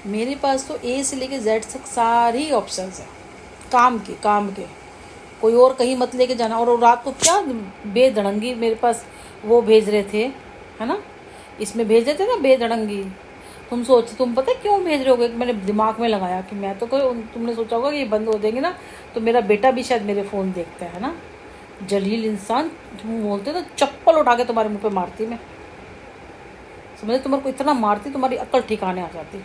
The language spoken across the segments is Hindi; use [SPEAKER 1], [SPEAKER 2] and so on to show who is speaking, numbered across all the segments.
[SPEAKER 1] मेरे पास तो ए से लेके जेड तक सारी ऑप्शंस है, काम के। कोई और कहीं मत लेके जाना। और रात को क्या बेधड़ंगी मेरे पास वो भेज रहे थे, है ना, इसमें भेज रहे थे ना बेधड़ंगी। तुम पता है क्यों भेज रहे होगे? मैंने दिमाग में लगाया कि मैं तो कोई, तुमने सोचा होगा कि ये बंद हो जाएंगे ना तो मेरा बेटा भी शायद मेरे फ़ोन देखता है ना। जलील इंसान, तुम बोलते तो चप्पल उठा के तुम्हारे मुंह पे मारती मैं, समझे? तुम्हारे को इतना मारती तुम्हारी अक्ल ठिकाने आ जाती।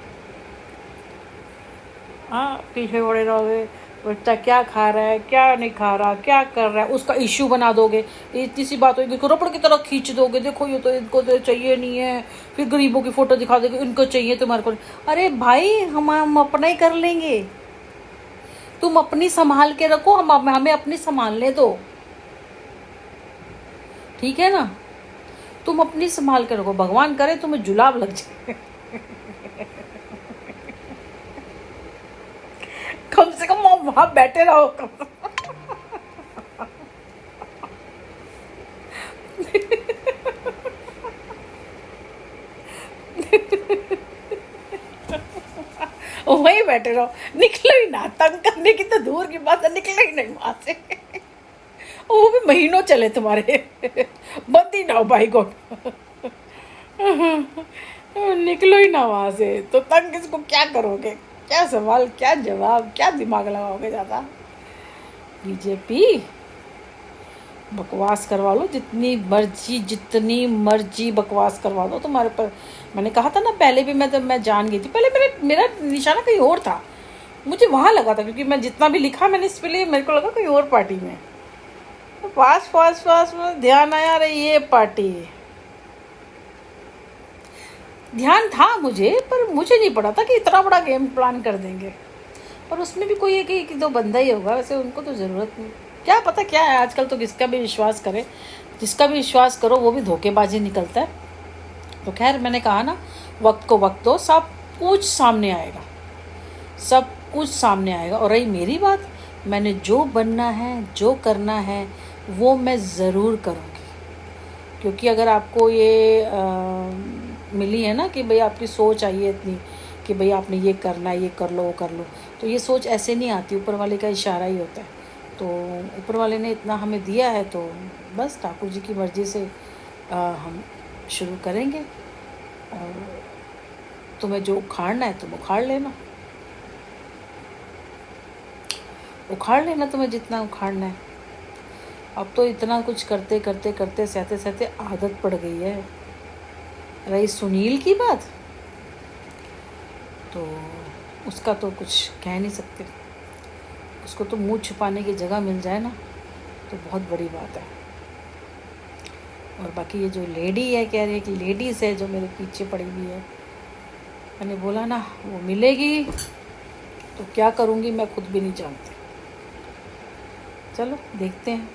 [SPEAKER 1] हाँ, पीछे पड़े रहोगे, बच्चा क्या खा रहा है, क्या नहीं खा रहा, क्या कर रहा है, उसका इश्यू बना दोगे। इतनी सी बात होगी, रबड़ की तरह खींच दोगे, देखो ये तो इनको तो चाहिए नहीं है। फिर गरीबों की फोटो दिखा दोगे, इनको चाहिए तुम्हारे को। अरे भाई, हम अपना ही कर लेंगे। तुम अपनी संभाल के रखो, हमें अपनी संभालने दो, ठीक है ना? तुम अपनी संभाल के रखो, भगवान करे तुम्हें जुलाब लग जाए। कम से कम वहां बैठे रहो। वहीं बैठे रहो, निकलो ही ना। तंग करने की तो दूर की बात है, निकलो ही नहीं वहां से। वो भी महीनों चले तुम्हारे। बंद ही ना हो भाई गॉड। निकलो ही ना वहां से। तो तंग इसको क्या करोगे? क्या सवाल, क्या जवाब, क्या दिमाग लगाओगे ज्यादा? बीजेपी बकवास करवा लो जितनी मर्जी बकवास करवा दो तुम्हारे पर। मैंने कहा था ना पहले भी, मैं जान गई थी पहले। मेरा निशाना कहीं और था, मुझे वहां लगा था, क्योंकि मैं जितना भी लिखा मैंने इस पे लिए, मेरे को लगा कहीं और पार्टी में। तो पास में ध्यान आया, अरे ये पार्टी। ध्यान था मुझे, पर मुझे नहीं पता था कि इतना बड़ा गेम प्लान कर देंगे। और उसमें भी कोई एक दो बंदा ही होगा, वैसे उनको तो ज़रूरत नहीं। क्या पता क्या है आजकल, तो किसका भी विश्वास करे, जिसका भी विश्वास करो वो भी धोखेबाजी निकलता है। तो खैर, मैंने कहा ना, वक्त को वक्त दो, सब कुछ सामने आएगा, सब कुछ सामने आएगा। और रही मेरी बात, मैंने जो बनना है, जो करना है, वो मैं ज़रूर करूँगी। क्योंकि अगर आपको ये मिली है ना कि भाई आपकी सोच आई है इतनी कि भाई आपने ये करना है, ये कर लो, वो कर लो, तो ये सोच ऐसे नहीं आती, ऊपर वाले का इशारा ही होता है। तो ऊपर वाले ने इतना हमें दिया है, तो बस ठाकुर जी की मर्ज़ी से हम शुरू करेंगे। और तुम्हें जो उखाड़ना है तुम उखाड़ लेना, तुम्हें जितना उखाड़ना है। अब तो इतना कुछ करते करते करते सहते सहते आदत पड़ गई है। रही सुनील की बात, तो उसका तो कुछ कह नहीं सकते। उसको तो मुंह छुपाने की जगह मिल जाए ना तो बहुत बड़ी बात है। और बाकी ये जो लेडी है, कह रही है कि लेडीज़ है जो मेरे पीछे पड़ी हुई है, मैंने बोला ना वो मिलेगी तो क्या करूँगी मैं खुद भी नहीं जानती। चलो देखते हैं।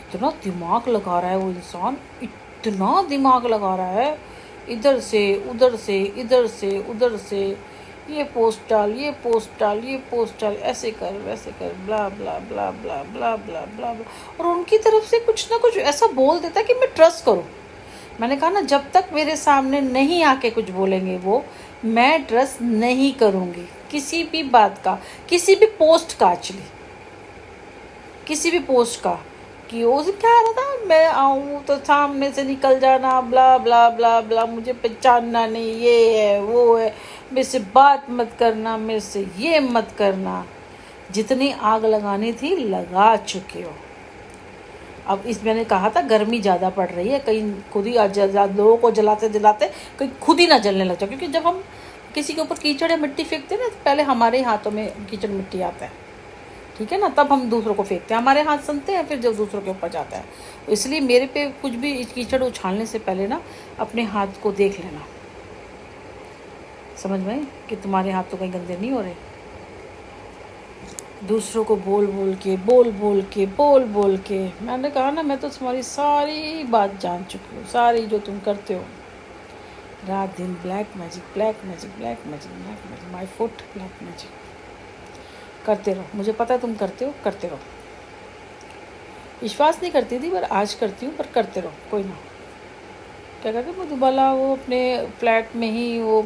[SPEAKER 1] इतना दिमाग लगा रहा है वो इंसान, इतना दिमाग लगा रहा है, इधर से उधर से, इधर से उधर से, ये पोस्ट डाल, ये पोस्ट डाल, ये पोस्ट डाल, ऐसे कर, वैसे कर, ब्ला ब्ला ब्ला ब्ला ब्ला ब्ला ब्ला ब्ला। और उनकी तरफ से कुछ ना कुछ ऐसा बोल देता है कि मैं ट्रस्ट करूं। मैंने कहा ना, जब तक मेरे सामने नहीं आके कुछ बोलेंगे वो, मैं ट्रस्ट नहीं करूँगी किसी भी बात का, किसी भी पोस्ट का। एक्चुअली किसी भी पोस्ट का, कि वो क्या रहा था, मैं आऊँ तो सामने से निकल जाना, ब्ला ब्ला ब्ला ब्ला, मुझे पहचानना नहीं, ये है वो है, मेरे से बात मत करना, मेरे से ये मत करना। जितनी आग लगानी थी लगा चुके हो। अब इस मैंने कहा था गर्मी ज़्यादा पड़ रही है, कहीं खुद ही लोगों को जलाते जलाते कहीं खुद ही ना जलने लग जाओ। क्योंकि जब हम किसी के ऊपर कीचड़ या मिट्टी फेंकते हैं ना, तो पहले हमारे हाथों में कीचड़ मिट्टी आता है, ठीक है ना, तब हम दूसरों को फेंकते हैं, हमारे हाथ सनते हैं, फिर जब दूसरों के ऊपर जाता है। तो इसलिए मेरे पे कुछ भी कीचड़ उछालने से पहले ना अपने हाथ को देख लेना, समझ में, कि तुम्हारे हाथ तो कहीं गंदे नहीं हो रहे। दूसरों को बोल बोल के मैंने कहा ना, मैं तो तुम्हारी सारी बात जान चुकी हूँ, सारी जो तुम करते हो रात दिन, black magic black magic black magic black magic, my foot black magic करते रहो। मुझे पता है तुम करते हो, करते रहो। विश्वास नहीं करती थी पर आज करती हूँ, पर करते रहो, कोई ना। क्या कहते हैं मधुबाला, वो अपने फ्लैट में ही वो